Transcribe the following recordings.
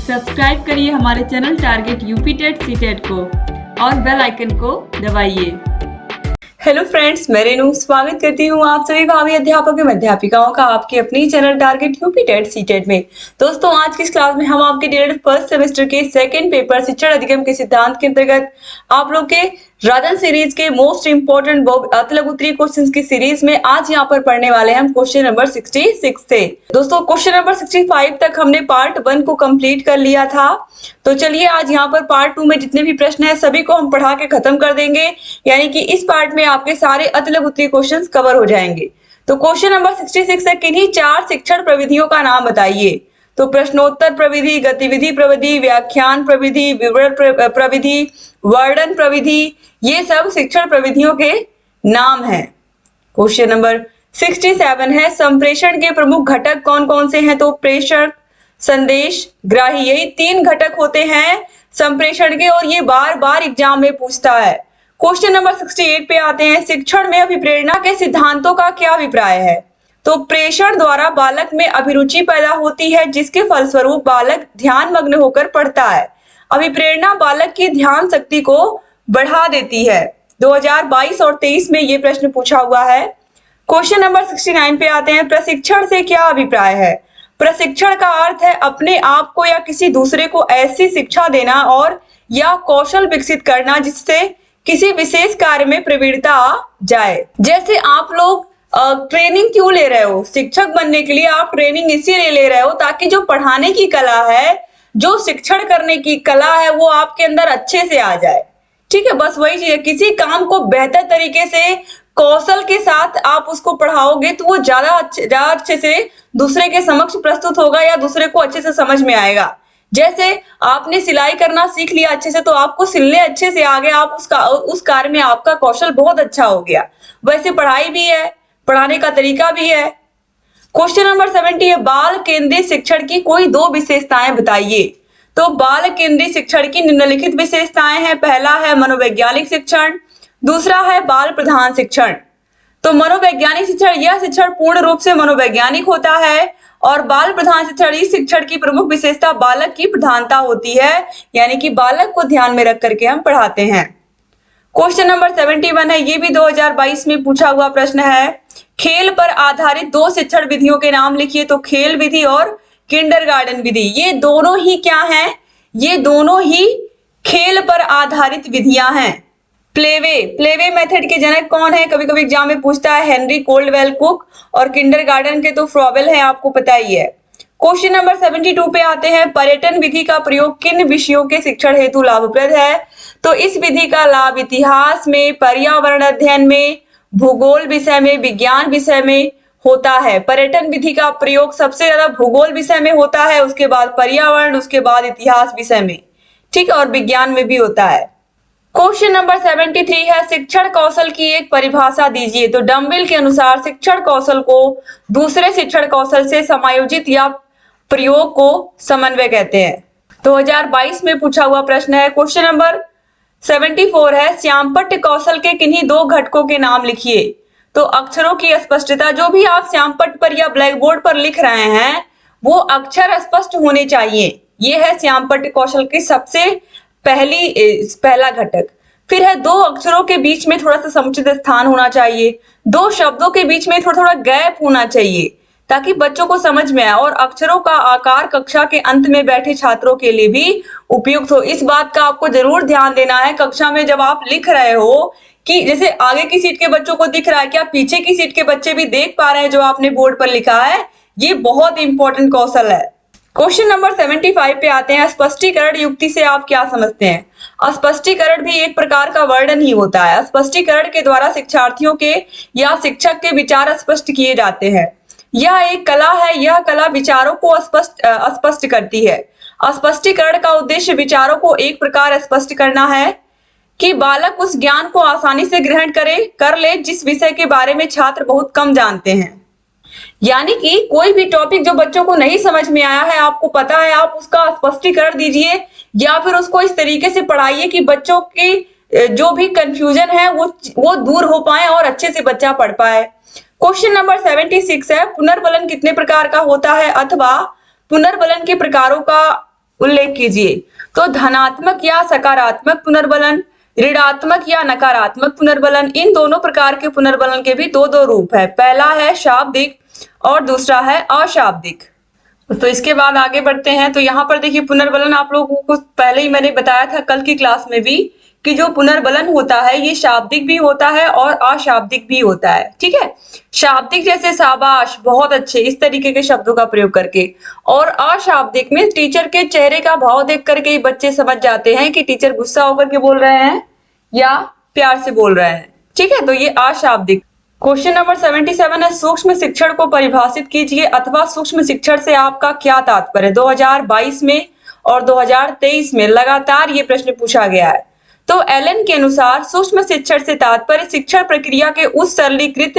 Subscribe करिए हमारे channel target UP TET CTET को और बेल आइकन को दबाइए। हेलो फ्रेंड्स, मैं रेनू स्वागत करती हूँ आप सभी भावी अध्यापक एवं अध्यापिकाओं का आपके अपनी channel target UP TET CTET में। दोस्तों, आज की इस क्लास में हम आपके डीएलएड फर्स्ट सेमेस्टर के सेकंड पेपर शिक्षण अधिगम के सिद्धांत के अंतर्गत आप लोग के राजन सीरीज के मोस्ट इंपोर्टेंट अति लघु उत्तरीय क्वेश्चंस की सीरीज में आज यहाँ पर पढ़ने वाले हैं हम क्वेश्चन नंबर 66 से। दोस्तों, क्वेश्चन नंबर 65 तक हमने पार्ट 1 को कंप्लीट कर लिया था। तो चलिए आज यहाँ पर पार्ट 2 में जितने भी प्रश्न है सभी को हम पढ़ा के खत्म कर देंगे, यानी कि इस पार्ट में आपके सारे अति लघु उत्तरीय क्वेश्चंस कवर हो जाएंगे। तो क्वेश्चन नंबर 66 है, किन्हीं 4 शिक्षण प्रविधियों का नाम बताइए। तो प्रश्नोत्तर प्रविधि, गतिविधि प्रविधि, व्याख्यान प्रविधि, विवरण प्रविधि, वर्णन प्रविधि, ये सब शिक्षण प्रविधियों के नाम हैं। क्वेश्चन नंबर 67 है, संप्रेषण के प्रमुख घटक कौन कौन से हैं। तो प्रेषक, संदेश, ग्राही, यही 3 घटक होते हैं संप्रेषण के, और ये बार बार एग्जाम में पूछता है। क्वेश्चन नंबर 68 पे आते हैं, शिक्षण में अभिप्रेरणा के सिद्धांतों का क्या अभिप्राय है। तो प्रेषण द्वारा बालक में अभिरुचि पैदा होती है, जिसके फलस्वरूप बालक ध्यान मग्न होकर पढ़ता है। अभिप्रेरणा बालक की ध्यान शक्ति को बढ़ा देती है। 2022 और 23 में ये प्रश्न पूछा हुआ है। क्वेश्चन नंबर 69 पे आते हैं, प्रशिक्षण से क्या अभिप्राय है। प्रशिक्षण का अर्थ है अपने आप को या किसी दूसरे को ऐसी शिक्षा देना और या कौशल विकसित करना जिससे किसी विशेष कार्य में प्रवीणता आ जाए। जैसे आप लोग ट्रेनिंग क्यों ले रहे हो, शिक्षक बनने के लिए आप ट्रेनिंग इसीलिए ले रहे हो ताकि जो पढ़ाने की कला है, जो शिक्षण करने की कला है, वो आपके अंदर अच्छे से आ जाए। ठीक है, बस वही चीज है। किसी काम को बेहतर तरीके से कौशल के साथ आप उसको पढ़ाओगे तो वो ज्यादा अच्छे से दूसरे के समक्ष प्रस्तुत होगा या दूसरे को अच्छे से समझ में आएगा। जैसे आपने सिलाई करना सीख लिया अच्छे से, तो आपको सिलने अच्छे से आ गया, आप उस कार्य में आपका कौशल बहुत अच्छा हो गया। वैसे पढ़ाई भी है, पढ़ाने का तरीका भी है। क्वेश्चन नंबर 70 है, बाल केंद्रित शिक्षण की कोई 2 विशेषताएं बताइए। तो बाल केंद्रित शिक्षण की निम्नलिखित विशेषताएं हैं। पहला है मनोवैज्ञानिक शिक्षण, दूसरा है बाल प्रधान शिक्षण। तो मनोवैज्ञानिक शिक्षण, यह शिक्षण पूर्ण रूप से मनोवैज्ञानिक होता है, और बाल प्रधान शिक्षण, इस शिक्षण की प्रमुख विशेषता बालक की प्रधानता होती है, यानी कि बालक को ध्यान में रख करके हम पढ़ाते हैं। क्वेश्चन नंबर 71 है, ये भी 2022 में पूछा हुआ प्रश्न है, खेल पर आधारित 2 शिक्षण विधियों के नाम लिखिए। तो खेल विधि और किंडरगार्टन विधि, ये दोनों ही क्या हैं, ये दोनों ही खेल पर आधारित विधियां हैं। प्लेवे मेथड के जनक कौन है, कभी कभी एग्जाम में पूछता है, हेनरी कोल्डवेल कुक, और किंडरगार्टन के तो फ्रॉवेल है, आपको पता ही है। क्वेश्चन नंबर 72 पे आते हैं, पर्यटन विधि का प्रयोग किन विषयों के शिक्षण हेतु लाभप्रद है। तो इस विधि का लाभ इतिहास में, पर्यावरण अध्ययन में, भूगोल विषय में, विज्ञान विषय में होता है। पर्यटन विधि का प्रयोग सबसे ज्यादा भूगोल विषय में होता है, उसके बाद पर्यावरण, उसके बाद इतिहास विषय में, ठीक है, और विज्ञान में भी होता है। क्वेश्चन नंबर 73 है, शिक्षण कौशल की एक परिभाषा दीजिए। तो डम्बिल के अनुसार शिक्षण कौशल को दूसरे शिक्षण कौशल से समायोजित या प्रयोग को समन्वय कहते हैं। 2022 में पूछा हुआ प्रश्न है। क्वेश्चन नंबर 74 है, श्यामपट्ट कौशल के किन्हीं 2 घटकों के नाम लिखिए। तो अक्षरों की स्पष्टता, जो भी आप श्यामपट्ट पर या ब्लैक बोर्ड पर लिख रहे हैं वो अक्षर स्पष्ट होने चाहिए। ये है श्यामपट्ट कौशल की सबसे पहला घटक। फिर है 2 अक्षरों के बीच में थोड़ा सा समुचित स्थान होना चाहिए, 2 शब्दों के बीच में थोड़ा थोड़ा गैप होना चाहिए ताकि बच्चों को समझ में आए, और अक्षरों का आकार कक्षा के अंत में बैठे छात्रों के लिए भी उपयुक्त हो। इस बात का आपको जरूर ध्यान देना है कक्षा में जब आप लिख रहे हो, कि जैसे आगे की सीट के बच्चों को दिख रहा है, क्या पीछे की सीट के बच्चे भी देख पा रहे हैं जो आपने बोर्ड पर लिखा है। ये बहुत इंपॉर्टेंट कौशल है। क्वेश्चन नंबर 75 पे आते हैं, स्पष्टीकरण युक्ति से आप क्या समझते हैं। स्पष्टीकरण भी एक प्रकार का वर्णन ही होता है। स्पष्टीकरण के द्वारा शिक्षार्थियों के या शिक्षक के विचार स्पष्ट किए जाते हैं। यह एक कला है, यह कला विचारों को स्पष्ट करती है। स्पष्टीकरण का उद्देश्य विचारों को एक प्रकार स्पष्ट करना है कि बालक उस ज्ञान को आसानी से ग्रहण कर ले जिस विषय के बारे में छात्र बहुत कम जानते हैं। यानी कि कोई भी टॉपिक जो बच्चों को नहीं समझ में आया है, आपको पता है, आप उसका स्पष्टीकरण दीजिए या फिर उसको इस तरीके से पढ़ाइए कि बच्चों की जो भी कंफ्यूजन है वो दूर हो पाए और अच्छे से बच्चा पढ़ पाए। क्वेश्चन नंबर 76 है, पुनर्बलन कितने प्रकार का होता है, अथवा पुनर्बलन के प्रकारों का उल्लेख कीजिए। तो धनात्मक या सकारात्मक पुनर्बलन, ऋणात्मक या नकारात्मक पुनर्बलन, इन दोनों प्रकार के पुनर्बलन के भी दो दो रूप है। पहला है शाब्दिक और दूसरा है अशाब्दिक। तो इसके बाद आगे बढ़ते हैं। तो यहाँ पर देखिए पुनर्बलन आप लोगों को पहले ही मैंने बताया था कल की क्लास में भी कि जो पुनर्बलन होता है ये शाब्दिक भी होता है और अशाब्दिक भी होता है। ठीक है, शाब्दिक जैसे शाबाश, बहुत अच्छे, इस तरीके के शब्दों का प्रयोग करके, और अशाब्दिक में टीचर के चेहरे का भाव देख करके ही बच्चे समझ जाते हैं कि टीचर गुस्सा होकर के बोल रहे हैं या प्यार से बोल रहे हैं। ठीक है, तो ये अशाब्दिक। क्वेश्चन नंबर 77 है, सूक्ष्म शिक्षण को परिभाषित कीजिए अथवा सूक्ष्म शिक्षण से आपका क्या तात्पर्य। 2022 में और 2023 में लगातार ये प्रश्न पूछा गया है। तो एलन के अनुसार सूक्ष्म शिक्षण से तात्पर्य शिक्षण प्रक्रिया के उस सरलीकृत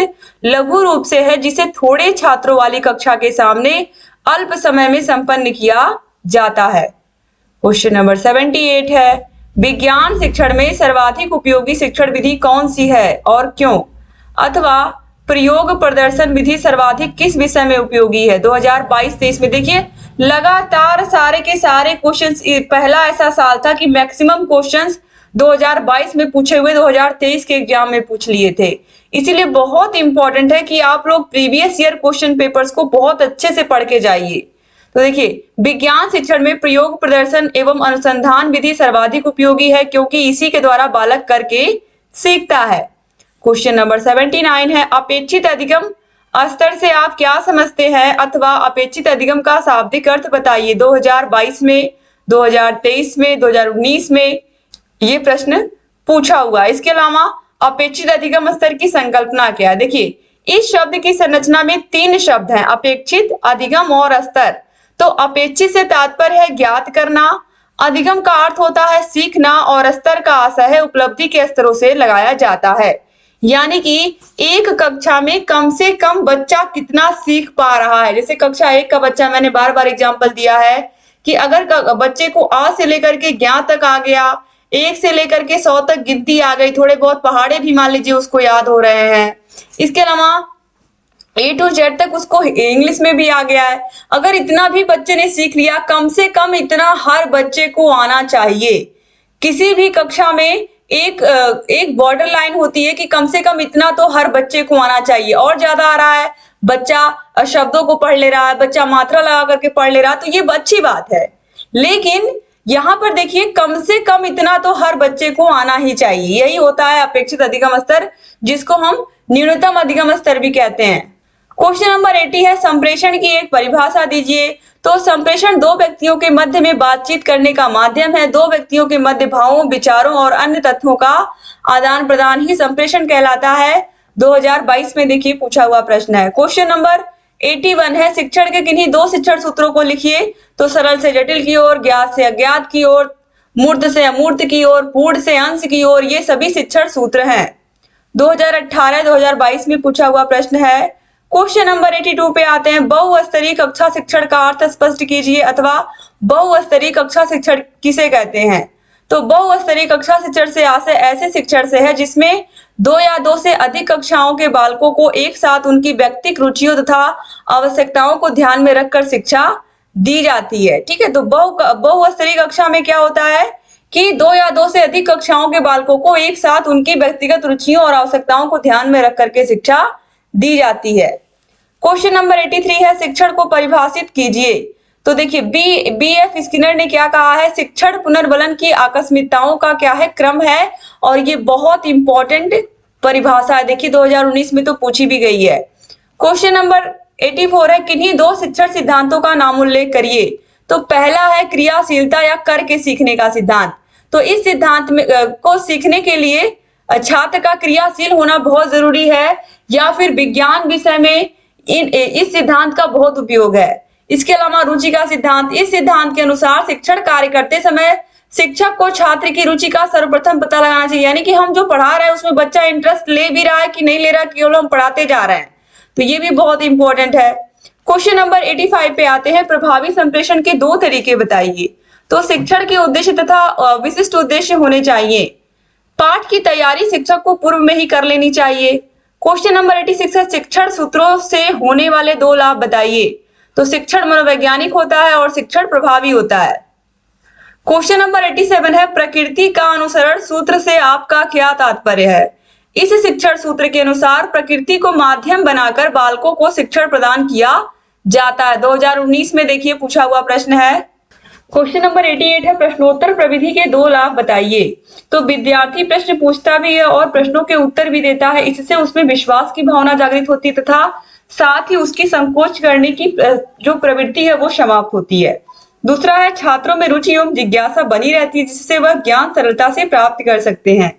लघु रूप से है जिसे थोड़े छात्रों वाली कक्षा के सामने अल्प समय में संपन्न किया जाता है। क्वेश्चन नंबर 78 है, विज्ञान शिक्षण में सर्वाधिक उपयोगी शिक्षण विधि कौन सी है और क्यों, अथवा प्रयोग प्रदर्शन विधि सर्वाधिक किस विषय में उपयोगी है। 2022-23 में देखिए लगातार सारे के सारे क्वेश्चंस, पहला ऐसा साल था कि मैक्सिमम क्वेश्चंस 2022 में पूछे हुए 2023 के एग्जाम में पूछ लिए थे। इसीलिए बहुत इंपॉर्टेंट है कि आप लोग प्रीवियस ईयर क्वेश्चन पेपर्स को बहुत अच्छे से पढ़ के जाइए। तो देखिए विज्ञान शिक्षण में प्रयोग प्रदर्शन एवं अनुसंधान विधि सर्वाधिक उपयोगी है क्योंकि इसी के द्वारा बालक करके सीखता है। क्वेश्चन नंबर 79 है, अपेक्षित अधिगम स्तर से आप क्या समझते हैं अथवा अपेक्षित अधिगम का शाब्दिक अर्थ बताइए। 2022 में, 2023 में, 2019 में ये प्रश्न पूछा हुआ है। इसके अलावा अपेक्षित अधिगम स्तर की संकल्पना क्या है। देखिए इस शब्द की संरचना में तीन शब्द हैं, अपेक्षित, अधिगम और स्तर। तो अपेक्षित से तात्पर्य है ज्ञात करना, अधिगम का अर्थ होता है सीखना और स्तर का आशय है उपलब्धि के स्तरों से लगाया जाता है। यानी कि एक कक्षा में कम से कम बच्चा कितना सीख पा रहा है। जैसे कक्षा 1 का बच्चा, मैंने बार बार एग्जांपल दिया है कि अगर बच्चे को आ से लेकर के ज्ञ तक आ गया, 1 से लेकर के 100 तक गिनती आ गई, थोड़े बहुत पहाड़े भी मान लीजिए उसको याद हो रहे हैं, इसके अलावा A to Z तक उसको इंग्लिश में भी आ गया है, अगर इतना भी बच्चे ने सीख लिया, कम से कम इतना हर बच्चे को आना चाहिए। किसी भी कक्षा में एक बॉर्डर लाइन होती है कि कम से कम इतना तो हर बच्चे को आना चाहिए। और ज्यादा आ रहा है, बच्चा शब्दों को पढ़ ले रहा है, बच्चा मात्रा लगा करके पढ़ ले रहा है, तो ये अच्छी बात है। लेकिन यहाँ पर देखिए कम से कम इतना तो हर बच्चे को आना ही चाहिए। यही होता है अपेक्षित अधिगम स्तर, जिसको हम न्यूनतम अधिगम स्तर भी कहते हैं। क्वेश्चन नंबर 80 है, संप्रेषण की एक परिभाषा दीजिए। तो संप्रेषण दो व्यक्तियों के मध्य में बातचीत करने का माध्यम है। दो व्यक्तियों के मध्य भावों, विचारों और अन्य तथ्यों का आदान प्रदान ही संप्रेषण कहलाता है। 2022 में देखिए पूछा हुआ प्रश्न है। क्वेश्चन नंबर 81 है, शिक्षण के किन्हीं दो शिक्षण सूत्रों को लिखिए। तो सरल से जटिल की ओर, ज्ञात से अज्ञात की ओर, मूर्त से अमूर्त की ओर, पूर्ण से अंश की ओर, ये सभी शिक्षण सूत्र हैं। 2018-2022 में पूछा हुआ प्रश्न है। क्वेश्चन नंबर 82 पे आते हैं, बहुस्तरीय कक्षा शिक्षण का अर्थ स्पष्ट कीजिए अथवा बहुस्तरीय कक्षा शिक्षण किसे कहते हैं। तो बहुस्तरीय कक्षा शिक्षण से आशय ऐसे शिक्षण से है जिसमें 2 या 2 से अधिक कक्षाओं के बालकों को एक साथ उनकी व्यक्तिगत रुचियों तथा आवश्यकताओं को ध्यान में रखकर शिक्षा दी जाती है। ठीक है, तो बहुस्तरीय कक्षा में क्या होता है कि 2 या 2 से अधिक कक्षाओं के बालकों को एक साथ उनकी व्यक्तिगत रुचियों और आवश्यकताओं को ध्यान में रख करके शिक्षा दी जाती है। क्वेश्चन नंबर 83 है, शिक्षण को परिभाषित कीजिए। तो देखिए बी.एफ. स्किनर ने क्या कहा है, शिक्षण पुनर्बलन की आकस्मिकताओं का क्या है, क्रम है, और ये बहुत इंपॉर्टेंट परिभाषा है। देखिए 2019 में तो पूछी भी गई है। क्वेश्चन नंबर 84 है, किन्हीं दो शिक्षण सिद्धांतों का नाम उल्लेख करिए। तो पहला है क्रियाशीलता या करके सीखने का सिद्धांत। तो इस सिद्धांत में को सीखने के लिए छात्र का क्रियाशील होना बहुत जरूरी है, या फिर विज्ञान विषय में इस सिद्धांत का बहुत उपयोग है। इसके अलावा रुचि का सिद्धांत, इस सिद्धांत के अनुसार शिक्षण कार्य करते समय शिक्षक को छात्र की रुचि का सर्वप्रथम पता लगाना चाहिए। यानी कि हम जो पढ़ा रहे हैं उसमें बच्चा इंटरेस्ट ले भी रहा है कि नहीं ले रहा, केवल हम पढ़ाते जा रहे हैं, तो ये भी बहुत इंपॉर्टेंट है। क्वेश्चन नंबर 85 पे आते हैं, प्रभावी संप्रेषण के 2 तरीके बताइए। तो शिक्षण के उद्देश्य तथा विशिष्ट उद्देश्य होने चाहिए। पाठ की तैयारी शिक्षक को पूर्व में ही कर लेनी चाहिए। क्वेश्चन नंबर 86 है, शिक्षण सूत्रों से होने वाले 2 लाभ बताइए। तो शिक्षण मनोवैज्ञानिक होता है और शिक्षण प्रभावी होता है। क्वेश्चन नंबर 87 है, प्रकृति का अनुसरण सूत्र से आपका क्या तात्पर्य है? इस शिक्षण सूत्र के अनुसार प्रकृति को माध्यम बनाकर बालकों को शिक्षण प्रदान किया जाता है। 2019 में देखिए पूछा हुआ प्रश्न है। क्वेश्चन नंबर 88 है, प्रश्नोत्तर प्रविधि के 2 लाभ बताइए। तो विद्यार्थी प्रश्न पूछता भी है और प्रश्नों के उत्तर भी देता है। इससे उसमें विश्वास की भावना जागृत होती है तथा साथ ही उसकी संकोच करने की जो प्रवृत्ति है वो समाप्त होती है। दूसरा है, छात्रों में रुचि एवं जिज्ञासा बनी रहती है जिससे वह ज्ञान सरलता से प्राप्त कर सकते हैं।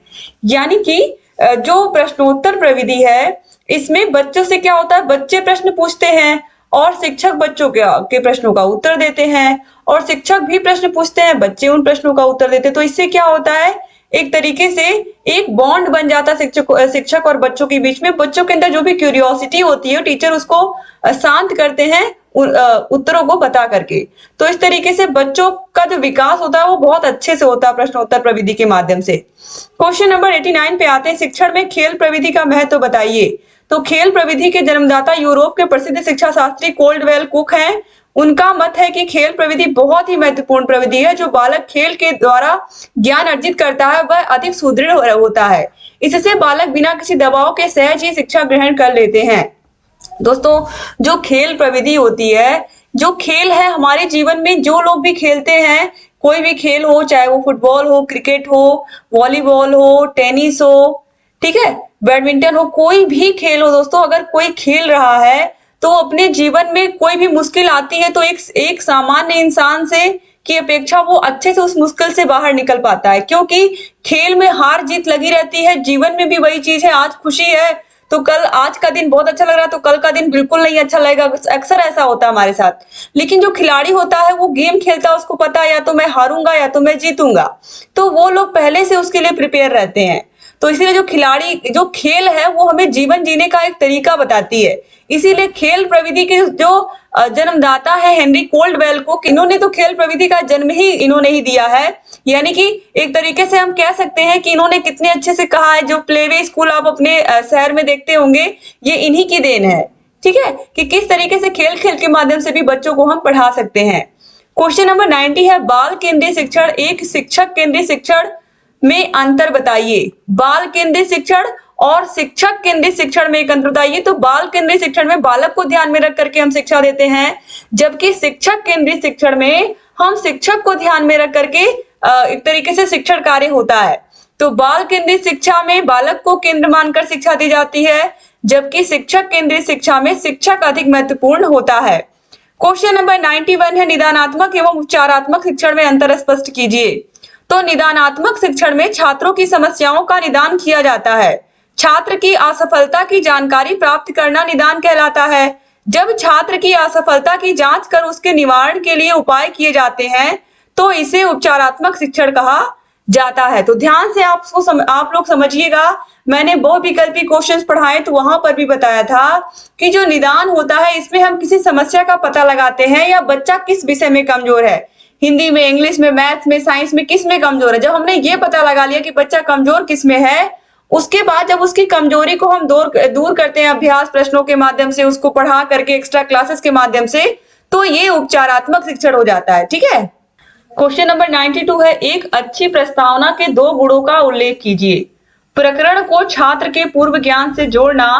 यानी कि जो प्रश्नोत्तर प्रविधि है इसमें बच्चों से क्या होता है, बच्चे प्रश्न पूछते हैं और शिक्षक बच्चों के प्रश्नों का उत्तर देते हैं और शिक्षक भी प्रश्न पूछते हैं, बच्चे उन प्रश्नों का उत्तर देते हैं। तो इससे क्या होता है, एक तरीके से एक बॉन्ड बन जाता है शिक्षक और बच्चों के बीच में। बच्चों के अंदर जो भी क्यूरियोसिटी होती है टीचर उसको शांत करते हैं उत्तरों को बता करके। तो इस तरीके से बच्चों का जो विकास होता है वो बहुत अच्छे से होता है प्रश्नोत्तर प्रविधि के माध्यम से। क्वेश्चन नंबर 89 पे आते हैं, शिक्षण में खेल प्रविधि का महत्व बताइए। तो खेल प्रविधि के जन्मदाता यूरोप के प्रसिद्ध शिक्षा शास्त्री कोल्डवेल कुक हैं। उनका मत है कि खेल प्रविधि बहुत ही महत्वपूर्ण प्रविधि है। जो बालक खेल के द्वारा ज्ञान अर्जित करता है वह अधिक सुदृढ़ होता है। इससे बालक बिना किसी दबाव के सहज ही शिक्षा ग्रहण कर लेते हैं। दोस्तों, जो खेल प्रविधि होती है, जो खेल है हमारे जीवन में, जो लोग भी खेलते हैं, कोई भी खेल हो, चाहे वो फुटबॉल हो, क्रिकेट हो, वॉलीबॉल हो, टेनिस हो, ठीक है, बैडमिंटन हो, कोई भी खेल हो दोस्तों, अगर कोई खेल रहा है तो अपने जीवन में कोई भी मुश्किल आती है तो एक सामान्य इंसान से की अपेक्षा वो अच्छे से उस मुश्किल से बाहर निकल पाता है, क्योंकि खेल में हार जीत लगी रहती है। जीवन में भी वही चीज है, आज खुशी है तो कल, आज का दिन बहुत अच्छा लग रहा है तो कल का दिन बिल्कुल नहीं अच्छा लगेगा। अक्सर ऐसा होता है हमारे साथ। लेकिन जो खिलाड़ी होता है वो गेम खेलता है, उसको पता है या तो मैं हारूंगा या तो मैं जीतूंगा, तो वो लोग पहले से उसके लिए प्रिपेयर रहते हैं। तो इसीलिए जो खेल है वो हमें जीवन जीने का एक तरीका बताती है। इसीलिए खेल प्रविधि के जो जन्मदाता है हेनरी कोल्डवेल कुक, इन्होंने तो खेल प्रविधि का जन्म ही इन्होंने ही दिया है। यानी कि एक तरीके से हम कह सकते हैं कि इन्होंने कितने अच्छे से कहा है, जो प्लेवे स्कूल आप अपने शहर में देखते होंगे ये इन्हीं की देन है। ठीक है, कि किस तरीके से खेल खेल के माध्यम से भी बच्चों को हम पढ़ा सकते हैं। क्वेश्चन नंबर 90 है, बाल केंद्रीय शिक्षण एक शिक्षक केंद्रीय शिक्षण में अंतर बताइए। बाल केंद्रीय शिक्षण और शिक्षक केंद्रित शिक्षण में एक अंतर बताइए। तो बाल केंद्रित शिक्षण में बालक को ध्यान में रख करके हम शिक्षा देते हैं, जबकि शिक्षक केंद्रित शिक्षण में हम शिक्षक को ध्यान में रख करके एक तरीके से शिक्षण कार्य होता है। तो बाल केंद्रित शिक्षा में बालक को केंद्र मानकर शिक्षा दी जाती है, जबकि शिक्षक केंद्रित शिक्षा में शिक्षक अधिक महत्वपूर्ण होता है। क्वेश्चन नंबर 91 है, निदानात्मक एवं उपचारात्मक शिक्षण में अंतर स्पष्ट कीजिए। तो निदानात्मक शिक्षण में छात्रों की समस्याओं का निदान किया जाता है। छात्र की असफलता की जानकारी प्राप्त करना निदान कहलाता है। जब छात्र की असफलता की जांच कर उसके निवारण के लिए उपाय किए जाते हैं तो इसे उपचारात्मक शिक्षण कहा जाता है। तो ध्यान से आप लोग समझिएगा, मैंने बहुविकल्पी क्वेश्चंस पढ़ाए तो वहां पर भी बताया था कि जो निदान होता है इसमें हम किसी समस्या का पता लगाते हैं या बच्चा किस विषय में कमजोर है, हिंदी में, इंग्लिश में, मैथ्स में, साइंस में, किस में कमजोर है। जब हमने ये पता लगा लिया कि बच्चा कमजोर किस में है, उसके बाद जब उसकी कमजोरी को हम दूर करते हैं अभ्यास प्रश्नों के माध्यम से, उसको पढ़ा करके एक्स्ट्रा क्लासेस के माध्यम से, तो ये उपचारात्मक शिक्षण हो जाता है। ठीक है। क्वेश्चन नंबर 92 है, एक अच्छी प्रस्तावना के 2 गुणों का उल्लेख कीजिए। प्रकरण को छात्र के पूर्व ज्ञान से जोड़ना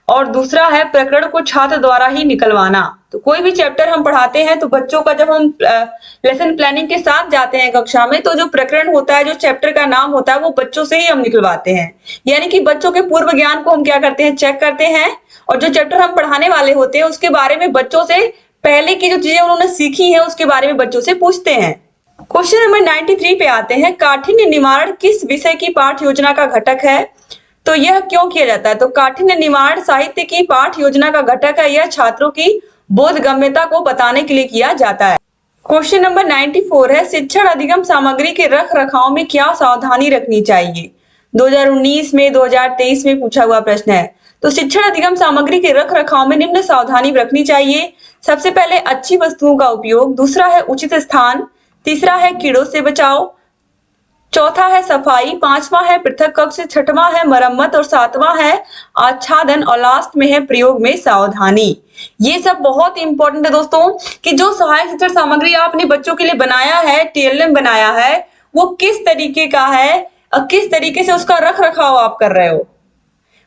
और दूसरा है प्रकरण को छात्र द्वारा ही निकलवाना। तो कोई भी चैप्टर हम पढ़ाते हैं तो बच्चों का जब हम लेसन प्लानिंग के साथ जाते हैं कक्षा में, तो जो प्रकरण होता है, जो चैप्टर का नाम होता है, वो बच्चों से ही हम निकलवाते हैं। यानी कि बच्चों के पूर्व ज्ञान को हम क्या करते हैं, चेक करते हैं, और जो चैप्टर हम पढ़ाने वाले होते हैं उसके बारे में बच्चों से पहले की जो चीजें उन्होंने सीखी है उसके बारे में बच्चों से पूछते हैं। क्वेश्चन नंबर 93 पे आते हैं, काठिन्य निवारण किस विषय की पाठ योजना का घटक है? तो यह क्यों किया जाता है? तो काठिन्य निवारण साहित्य की पाठ योजना का घटक है। यह छात्रों की बोधगम्यता को बताने के लिए किया जाता है। क्वेश्चन नंबर 94 है, शिक्षण अधिगम सामग्री के रख रखाव में क्या सावधानी रखनी चाहिए? 2019 में, 2023 में पूछा हुआ प्रश्न है। तो शिक्षण अधिगम सामग्री के रख रखाव में निम्न सावधानी रखनी चाहिए। सबसे पहले अच्छी वस्तुओं का उपयोग, दूसरा है उचित स्थान, तीसरा है कीड़ों से बचाव, चौथा है सफाई, पांचवा है पृथक कक्ष, छठवां है मरम्मत और सातवां है आच्छादन और लास्ट में है प्रयोग में सावधानी। ये सब बहुत इंपॉर्टेंट है दोस्तों कि जो सहायक शिक्षण सामग्री आपने बच्चों के लिए बनाया है, टीएलएम बनाया है, वो किस तरीके का है और किस तरीके से उसका रख रखाव आप कर रहे हो।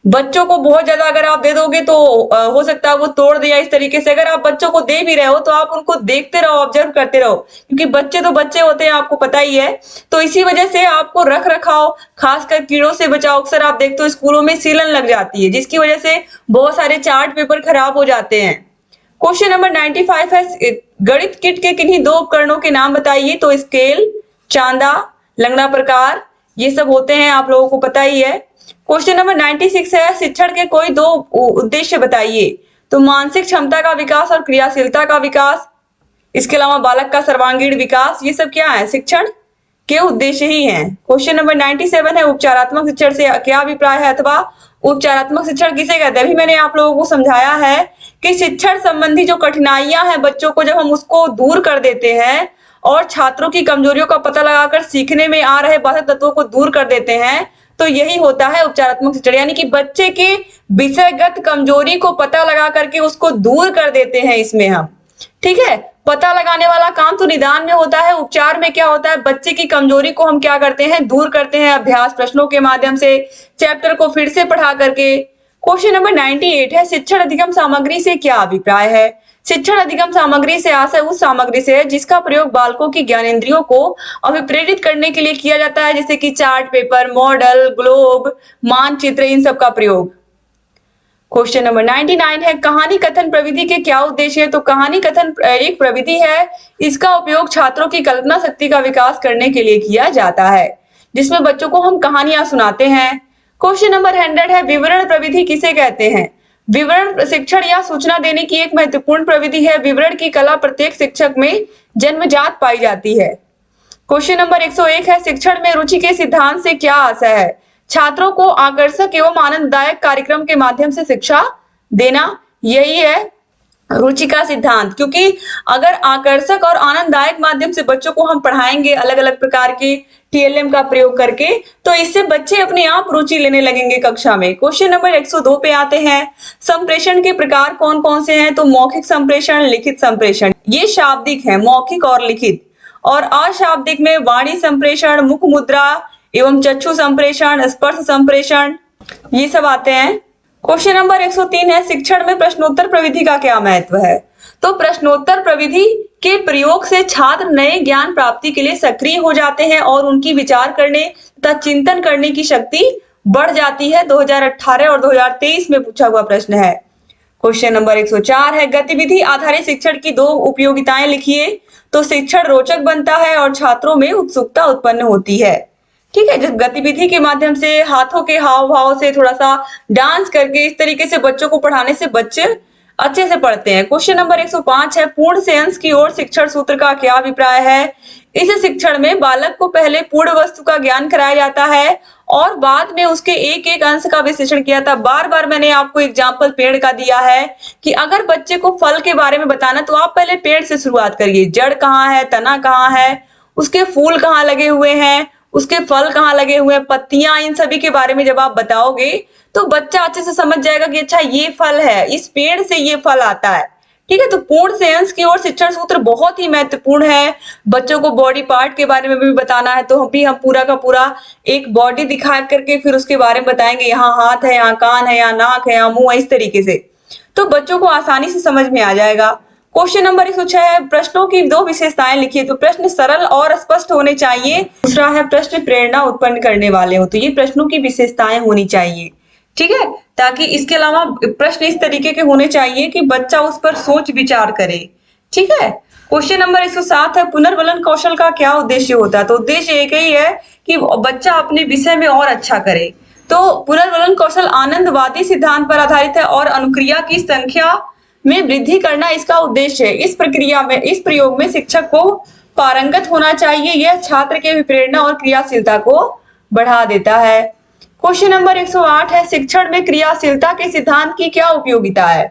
बच्चों को बहुत ज्यादा अगर आप दे दोगे तो हो सकता है वो तोड़ दिया इस तरीके से। अगर आप बच्चों को दे भी रहे हो तो आप उनको देखते रहो, ऑब्जर्व करते रहो, क्योंकि बच्चे तो बच्चे होते हैं, आपको पता ही है। तो इसी वजह से आपको रख रखाव, खासकर कीड़ों से बचाओ। अक्सर आप देखते हो स्कूलों में सीलन लग जाती है, जिसकी वजह से बहुत सारे चार्ट पेपर खराब हो जाते हैं। क्वेश्चन नंबर 95 है गणित किट के किन्हीं दो उपकरणों के नाम बताइए। तो स्केल, चांदा, लंगड़ा प्रकार, ये सब होते हैं, आप लोगों को पता ही है। क्वेश्चन नंबर 96 है शिक्षण के कोई दो उद्देश्य बताइए। तो मानसिक क्षमता का विकास और क्रियाशीलता का विकास, इसके अलावा बालक का सर्वांगीण विकास, ये सब क्या है, शिक्षण के उद्देश्य ही हैं। क्वेश्चन नंबर 97 है उपचारात्मक शिक्षण से क्या अभिप्राय है अथवा उपचारात्मक शिक्षण किसे कहते हैं। अभी मैंने आप लोगों को समझाया है कि शिक्षण संबंधी जो कठिनाइयां हैं बच्चों को, जब हम उसको दूर कर देते हैं और छात्रों की कमजोरियों का पता लगाकर सीखने में आ रहे बाधक तत्वों को दूर कर देते हैं, तो यही होता है उपचारात्मक शिक्षण। यानी कि बच्चे के विषयगत कमजोरी को पता लगा करके उसको दूर कर देते हैं इसमें हम। ठीक है, पता लगाने वाला काम तो निदान में होता है, उपचार में क्या होता है, बच्चे की कमजोरी को हम क्या करते हैं, दूर करते हैं अभ्यास प्रश्नों के माध्यम से, चैप्टर को फिर से पढ़ा करके। क्वेश्चन नंबर 98 है शिक्षण अधिगम सामग्री से क्या अभिप्राय है। शिक्षण अधिगम सामग्री से आशय उस सामग्री से है जिसका प्रयोग बालकों की ज्ञानेंद्रियों को अभिप्रेरित करने के लिए किया जाता है, जैसे कि चार्ट पेपर, मॉडल, ग्लोब, मानचित्र, इन सब का प्रयोग। क्वेश्चन नंबर 99 है कहानी कथन प्रविधि के क्या उद्देश्य है। तो कहानी कथन एक प्रविधि है, इसका उपयोग छात्रों की कल्पना शक्ति का विकास करने के लिए किया जाता है, जिसमें बच्चों को हम कहानियां सुनाते हैं। क्वेश्चन नंबर 100 है विवरण प्रविधि किसे कहते हैं। विवरण शिक्षण या सूचना देने की एक महत्वपूर्ण प्रविधि है। विवरण की कला प्रत्येक शिक्षक में जन्मजात पाई जाती है। क्वेश्चन नंबर 101 है शिक्षण में रुचि के सिद्धांत से क्या आशय है। छात्रों को आकर्षक एवं आनंददायक कार्यक्रम के माध्यम से शिक्षा देना, यही है रुचि का सिद्धांत। क्योंकि अगर आकर्षक और आनंददायक माध्यम से बच्चों को हम पढ़ाएंगे अलग अलग प्रकार की टीएलएम का प्रयोग करके, तो इससे बच्चे अपने आप रुचि लेने लगेंगे कक्षा में। क्वेश्चन नंबर 102 पे आते हैं संप्रेषण के प्रकार कौन कौन से हैं। तो मौखिक संप्रेषण, लिखित संप्रेषण, ये शाब्दिक है, मौखिक और लिखित। और अशाब्दिक में वाणी संप्रेषण, मुख मुद्रा एवं चक्षु संप्रेषण, स्पर्श संप्रेषण, ये सब आते हैं। क्वेश्चन नंबर 103 है शिक्षण में प्रश्नोत्तर प्रविधि का क्या महत्व है। तो प्रश्नोत्तर प्रविधि के प्रयोग से छात्र नए ज्ञान प्राप्ति के लिए सक्रिय हो जाते हैं और उनकी विचार करने तथा चिंतन करने की शक्ति बढ़ जाती है। 2018 और 2023 में पूछा हुआ प्रश्न है। क्वेश्चन नंबर 104 है गतिविधि आधारित शिक्षण की दो उपयोगिताएं लिखिए। तो शिक्षण रोचक बनता है और छात्रों में उत्सुकता उत्पन्न होती है। ठीक है, जिस गतिविधि के माध्यम से हाथों के हाव भाव से थोड़ा सा डांस करके इस तरीके से बच्चों को पढ़ाने से बच्चे अच्छे से पढ़ते हैं। क्वेश्चन नंबर 105 है पूर्ण से अंश की ओर शिक्षण सूत्र का क्या अभिप्राय है। इस शिक्षण में बालक को पहले पूर्ण वस्तु का ज्ञान कराया जाता है और बाद में उसके एक एक अंश का विश्लेषण किया था। बार बार मैंने आपको एग्जाम्पल पेड़ का दिया है कि अगर बच्चे को फल के बारे में बताना तो आप पहले पेड़ से शुरुआत करिए। जड़ कहाँ है, तना कहाँ है, उसके फूल कहाँ लगे हुए हैं, उसके फल कहाँ लगे हुए हैं, पत्तियां, इन सभी के बारे में जब आप बताओगे तो बच्चा अच्छे से समझ जाएगा कि अच्छा ये फल है, इस पेड़ से ये फल आता है। ठीक है, तो पूर्ण से अंश की ओर शिक्षण सूत्र बहुत ही महत्वपूर्ण है। बच्चों को बॉडी पार्ट के बारे में भी बताना है तो हम पूरा का पूरा एक बॉडी दिखा करके फिर उसके बारे में बताएंगे, यहाँ हाथ है, यहाँ कान है, यहाँ नाक है, यहाँ मुंह है, इस तरीके से, तो बच्चों को आसानी से समझ में आ जाएगा। क्वेश्चन नंबर 106 है प्रश्नों की दो विशेषताएं लिखिए। तो प्रश्न सरल और स्पष्ट होने चाहिए। दूसरा है प्रश्न प्रेरणा उत्पन्न करने वाले हो। तो ये प्रश्नों की विशेषताएं होनी चाहिए। ठीक है, ताकि इसके अलावा प्रश्न इस तरीके के होने चाहिए कि बच्चा उस पर सोच विचार करे। ठीक है, क्वेश्चन नंबर 107 है पुनर्वलन कौशल का क्या उद्देश्य होता है। तो उद्देश्य एक ही है कि बच्चा अपने विषय में और अच्छा करे। तो पुनर्वलन कौशल आनंदवादी सिद्धांत पर आधारित है और अनुक्रिया की संख्या में वृद्धि करना इसका उद्देश्य है। इस प्रक्रिया में, इस प्रयोग में शिक्षक को पारंगत होना चाहिए। यह छात्र के प्रेरणा और क्रियाशीलता को बढ़ा देता है। क्वेश्चन नंबर 108 है शिक्षण में क्रियाशीलता के सिद्धांत की क्या उपयोगिता है।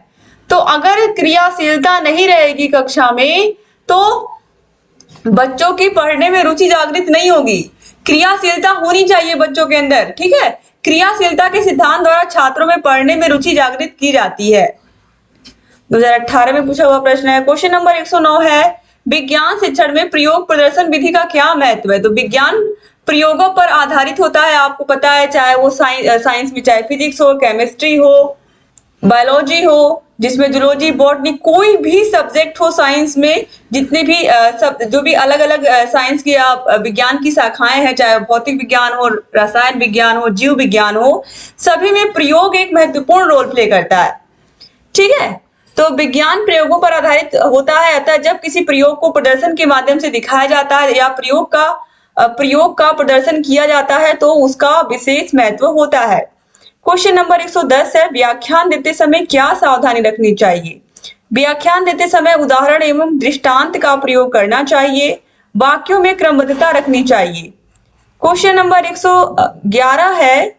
तो अगर क्रियाशीलता नहीं रहेगी कक्षा में तो बच्चों की पढ़ने में रुचि जागृत नहीं होगी। क्रियाशीलता होनी चाहिए बच्चों के अंदर, ठीक है। क्रियाशीलता के सिद्धांत द्वारा छात्रों में पढ़ने में रुचि जागृत की जाती है। 2018 में पूछा हुआ प्रश्न है। क्वेश्चन नंबर 109 है, विज्ञान शिक्षण में प्रयोग प्रदर्शन विधि का क्या महत्व है। तो विज्ञान प्रयोगों पर आधारित होता है, आपको पता है, चाहे वो साइंस में चाहे फिजिक्स हो, केमिस्ट्री हो, बायोलॉजी हो, जिसमें जूलॉजी, बॉटनी, कोई भी सब्जेक्ट हो साइंस में, जितने भी सब जो भी अलग अलग साइंस की विज्ञान की शाखाएं हैं, चाहे भौतिक विज्ञान हो, रसायन विज्ञान हो, जीव विज्ञान हो, सभी में प्रयोग एक महत्वपूर्ण रोल प्ले करता है, ठीक है। तो विज्ञान प्रयोगों पर आधारित होता है, अतः जब किसी प्रयोग को प्रदर्शन के माध्यम से दिखाया जाता है या प्रयोग का प्रदर्शन किया जाता है तो उसका विशेष महत्व होता है। क्वेश्चन नंबर 110 है, व्याख्यान देते समय क्या सावधानी रखनी चाहिए। व्याख्यान देते समय उदाहरण एवं दृष्टांत का प्रयोग करना चाहिए, वाक्यों में क्रमबद्धता रखनी चाहिए। क्वेश्चन नंबर 111 है,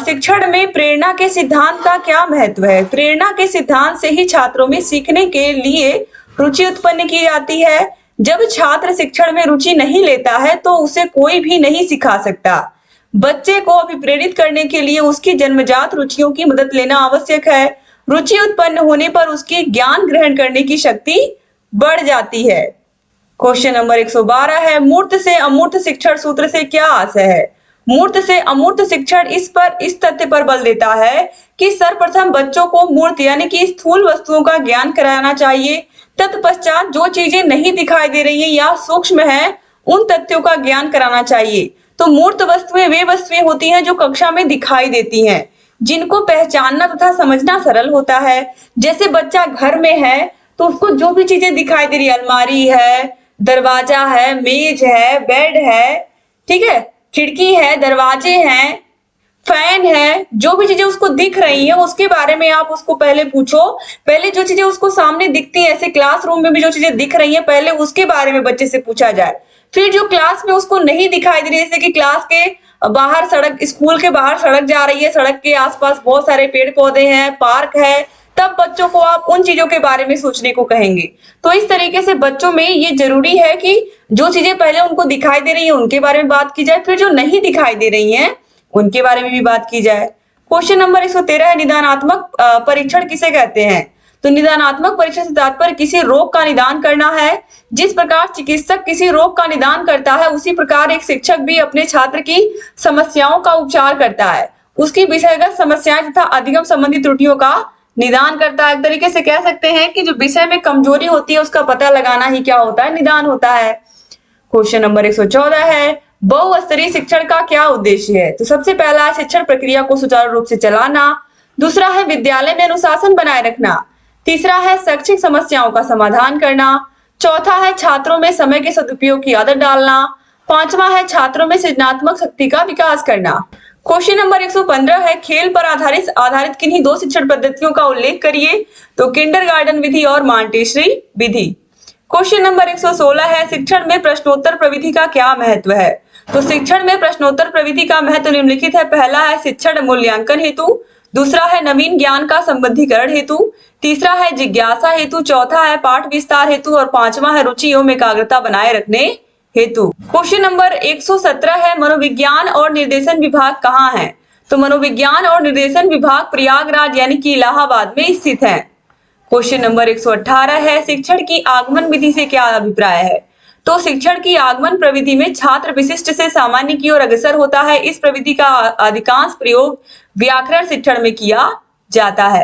शिक्षण में प्रेरणा के सिद्धांत का क्या महत्व है। प्रेरणा के सिद्धांत से ही छात्रों में सीखने के लिए रुचि उत्पन्न की जाती है। जब छात्र शिक्षण में रुचि नहीं लेता है तो उसे कोई भी नहीं सिखा सकता। बच्चे को अभिप्रेरित करने के लिए उसकी जन्मजात रुचियों की मदद लेना आवश्यक है। रुचि उत्पन्न होने पर उसकी ज्ञान ग्रहण करने की शक्ति बढ़ जाती है। क्वेश्चन नंबर 112 है, मूर्त से अमूर्त शिक्षण सूत्र से क्या आशय है। मूर्त से अमूर्त शिक्षण इस तथ्य पर बल देता है कि सर्वप्रथम बच्चों को मूर्त यानी कि स्थूल वस्तुओं का ज्ञान कराना चाहिए, तत्पश्चात जो चीजें नहीं दिखाई दे रही है या सूक्ष्म है उन तथ्यों का ज्ञान कराना चाहिए। तो मूर्त वस्तुएं वे वस्तुएं होती हैं जो कक्षा में दिखाई देती हैं, जिनको पहचानना तथा समझना सरल होता है। जैसे बच्चा घर में है तो उसको जो भी चीजें दिखाई दे रही है, अलमारी है, दरवाजा है, मेज है, बेड है, ठीक है, खिड़की है, दरवाजे हैं, फैन है, जो भी चीजें उसको दिख रही है उसके बारे में आप उसको पहले पूछो। पहले जो चीजें उसको सामने दिखती है, ऐसे क्लासरूम में भी जो चीजें दिख रही है पहले उसके बारे में बच्चे से पूछा जाए। फिर जो क्लास में उसको नहीं दिखाई दे रही है, जैसे कि क्लास के बाहर सड़क, स्कूल के बाहर सड़क जा रही है, सड़क के आसपास बहुत सारे पेड़ पौधे हैं, पार्क है, तब बच्चों को आप उन चीजों के बारे में सोचने को कहेंगे। तो इस तरीके से बच्चों में ये जरूरी है कि जो चीजें पहले उनको दिखाई दे रही है उनके बारे में बात की जाए, फिर जो नहीं दिखाई दे रही है उनके बारे में भी बात की जाए। क्वेश्चन नंबर 113 है, निदानात्मक परीक्षण किसे कहते हैं। तो निदानात्मक परीक्षण से तात्पर्य किसी रोग का निदान करना है। जिस प्रकार चिकित्सक किसी रोग का निदान करता है उसी प्रकार एक शिक्षक भी अपने छात्र की समस्याओं का उपचार करता है, उसकी विषयगत समस्याएं तथा अधिगम संबंधी त्रुटियों का निदान करता है। एक तरीके से कह सकते हैं कि जो विषय में कमजोरी होती है उसका पता लगाना ही क्या होता है, निदान होता है। क्वेश्चन नंबर 114 है, बहुस्तरीय शिक्षण का क्या उद्देश्य है। तो सबसे पहला है शिक्षण प्रक्रिया को सुचारू रूप से चलाना, दूसरा है विद्यालय में अनुशासन बनाए रखना, तीसरा है शैक्षिक समस्याओं का समाधान करना, चौथा है छात्रों में समय के सदुपयोग की आदत डालना, पांचवा है छात्रों में सृजनात्मक शक्ति का विकास करना। क्वेश्चन नंबर 115 है, खेल पर आधारित किन्हीं दो शिक्षण पद्धतियों का उल्लेख करिए। तो किंडरगार्टन विधि और मॉन्टेसरी विधि। क्वेश्चन नंबर 116 है, शिक्षण में प्रश्नोत्तर प्रविधि का क्या महत्व है। तो शिक्षण में प्रश्नोत्तर प्रविधि का महत्व निम्नलिखित है। पहला है शिक्षण मूल्यांकन हेतु, दूसरा है नवीन ज्ञान का संबंधीकरण हेतु, तीसरा है जिज्ञासा हेतु, चौथा है पाठ विस्तार हेतु और पांचवा है रुचि एवं एकाग्रता बनाए रखने हेतु। क्वेश्चन नंबर 117 है, मनोविज्ञान और निर्देशन विभाग कहाँ है। तो मनोविज्ञान और निर्देशन विभाग प्रयागराज यानी कि इलाहाबाद में स्थित है। क्वेश्चन नंबर 118 है, शिक्षण की आगमन विधि से क्या अभिप्राय है। तो शिक्षण की आगमन प्रविधि में छात्र विशिष्ट से सामान्य की ओर अग्रसर होता है। इस प्रविधि का अधिकांश प्रयोग व्याकरण शिक्षण में किया जाता है।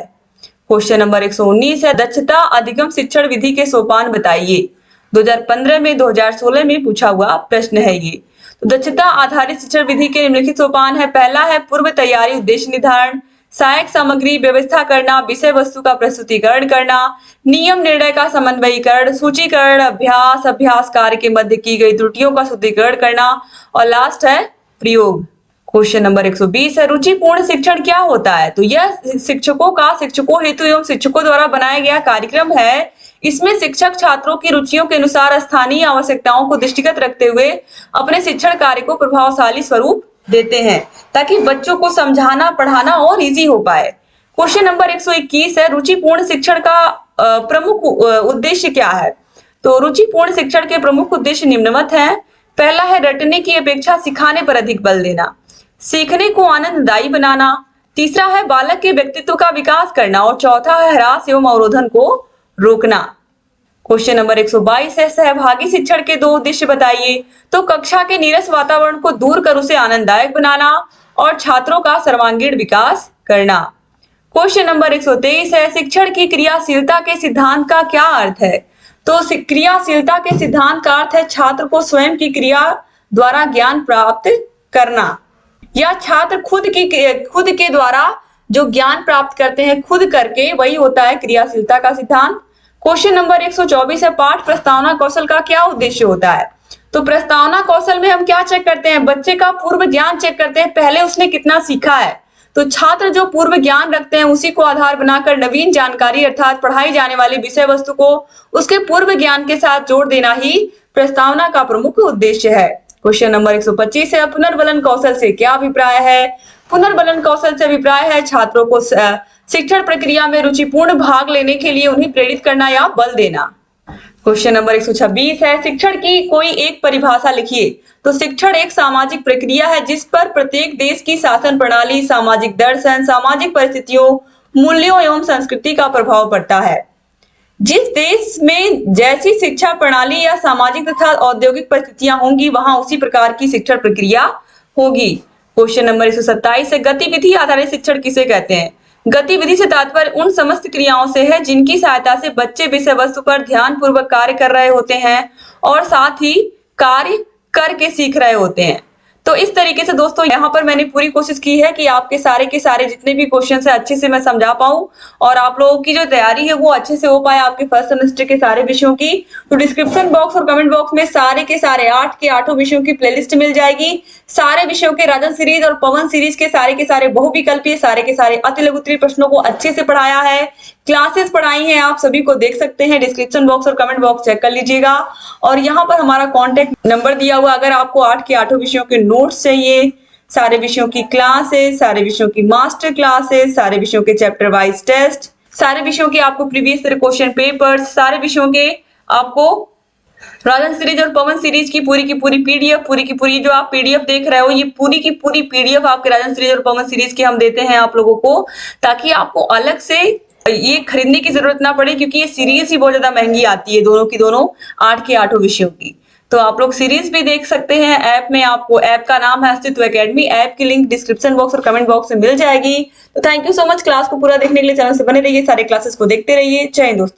क्वेश्चन नंबर 119 है, दक्षता अधिगम शिक्षण विधि के सोपान बताइए। 2015 में 2016 में पूछा हुआ प्रश्न है ये। तो दक्षता आधारित शिक्षण विधि के निम्नलिखित सोपान है। पहला है पूर्व तैयारी उद्देश्य निर्धारण, सहायक सामग्री व्यवस्था करना, विषय वस्तु का प्रस्तुतिकरण करना, नियम निर्णय का समन्वयीकरण, सूचीकरण, अभ्यास कार्य के मध्य की गई त्रुटियों का शुद्धिकरण करना और लास्ट है प्रयोग। क्वेश्चन नंबर 120 है, रुचिपूर्ण शिक्षण क्या होता है। तो यह शिक्षकों हेतु एवं शिक्षकों द्वारा बनाया गया कार्यक्रम है। इसमें शिक्षक छात्रों की रुचियों के अनुसार स्थानीय आवश्यकताओं को दृष्टिगत रखते हुए अपने शिक्षण कार्य को प्रभावशाली स्वरूप देते हैं ताकि बच्चों को समझाना पढ़ाना और इजी हो पाए। क्वेश्चन नंबर 121 है, रुचिपूर्ण शिक्षण का प्रमुख उद्देश्य क्या है। तो रुचिपूर्ण शिक्षण के प्रमुख उद्देश्य निम्नवत हैं। पहला है रटने की अपेक्षा सिखाने पर अधिक बल देना, सीखने को आनंददायी बनाना, तीसरा है बालक के व्यक्तित्व का विकास करना और चौथा है ह्रास एवं अवरोधन को रोकना। क्वेश्चन नंबर 122 है सहभागी शिक्षण के दो उद्देश्य बताइए। तो कक्षा के नीरस वातावरण को दूर कर उसे आनंददायक बनाना और छात्रों का सर्वांगीण विकास करना। क्वेश्चन नंबर 123 है शिक्षण की क्रियाशीलता के सिद्धांत का क्या अर्थ है। तो क्रियाशीलता के सिद्धांत का अर्थ है छात्र को स्वयं की क्रिया द्वारा ज्ञान प्राप्त करना, या छात्र खुद के द्वारा जो ज्ञान प्राप्त करते हैं खुद करके, वही होता है क्रियाशीलता का सिद्धांत। क्वेश्चन नंबर 124 है पाठ प्रस्तावना कौशल का क्या उद्देश्य होता है। तो प्रस्तावना कौशल में हम क्या चेक करते हैं, बच्चे का पूर्व ज्ञान चेक करते हैं, पहले उसने कितना सीखा है। तो छात्र जो पूर्व ज्ञान रखते हैं उसी को आधार बनाकर नवीन जानकारी अर्थात पढ़ाई जाने वाली विषय वस्तु को उसके पूर्व ज्ञान के साथ जोड़ देना ही प्रस्तावना का प्रमुख उद्देश्य है। क्वेश्चन नंबर 125 है पुनर्बलन कौशल से क्या अभिप्राय है। पुनर्बलन कौशल से अभिप्राय है छात्रों को शिक्षण प्रक्रिया में रुचिपूर्ण भाग लेने के लिए उन्हें प्रेरित करना या बल देना। क्वेश्चन नंबर 126 है शिक्षण की कोई एक परिभाषा लिखिए। तो शिक्षण एक सामाजिक प्रक्रिया है जिस पर प्रत्येक देश की शासन प्रणाली, सामाजिक दर्शन, सामाजिक परिस्थितियों, मूल्यों एवं संस्कृति का प्रभाव पड़ता है। जिस देश में जैसी शिक्षा प्रणाली या सामाजिक तथा औद्योगिक परिस्थितियां होंगी वहां उसी प्रकार की शिक्षण प्रक्रिया होगी। क्वेश्चन नंबर 127 है गतिविधि आधारित शिक्षण किसे कहते हैं। गतिविधि से तात्पर्य उन समस्त क्रियाओं से है जिनकी सहायता से बच्चे विषय वस्तु पर ध्यान पूर्वक कार्य कर रहे होते हैं और साथ ही कार्य करके सीख रहे होते हैं। तो इस तरीके से दोस्तों यहाँ पर मैंने पूरी कोशिश की है कि आपके सारे के सारे जितने भी क्वेश्चन है अच्छे से मैं समझा पाऊं और आप लोगों की जो तैयारी है वो अच्छे से हो पाए आपके फर्स्ट सेमेस्टर के सारे विषयों की। तो डिस्क्रिप्शन बॉक्स और कमेंट बॉक्स में सारे के सारे 8 के 8 विषयों की प्लेलिस्ट मिल जाएगी। सारे विषयों के राजन सीरीज और पवन सीरीज के सारे बहुविकल्पीय सारे के सारे अति लघु उत्तरीय प्रश्नों को अच्छे से पढ़ाया है, क्लासेस पढ़ाई हैं, आप सभी को देख सकते हैं। डिस्क्रिप्शन बॉक्स और कमेंट बॉक्स चेक कर लीजिएगा और यहाँ पर हमारा कॉन्टेक्ट नंबर दिया हुआ, अगर आपको 8 के 8 विषयों के नोट्स चाहिए, सारे विषयों की क्लासेस, सारे विषयों की मास्टर क्लासेस, सारे विषयों के चैप्टर वाइज टेस्ट, सारे विषयों के आपको प्रीवियस ईयर क्वेश्चन पेपर्स, सारे विषयों के आपको राजन सीरीज और पवन सीरीज की पूरी पीडीएफ, पूरी की पूरी जो आप पीडीएफ देख रहे हो ये पूरी की पूरी पीडीएफ आपके राजन सीरीज और पवन सीरीज की हम देते हैं आप लोगों को, ताकि आपको अलग से ये खरीदने की जरूरत ना पड़े, क्योंकि ये सीरीज ही बहुत ज्यादा महंगी आती है दोनों की दोनों 8 के 8 विषयों की। तो आप लोग सीरीज भी देख सकते हैं ऐप में, आपको ऐप का नाम है अस्तित्व एकेडमी। ऐप की लिंक डिस्क्रिप्शन बॉक्स और कमेंट बॉक्स में मिल जाएगी। तो thank you so much class को पूरा देखने के लिए, चैनल से बने रहिए, सारे क्लासेस को देखते रहिए। जय हिंद दोस्तों।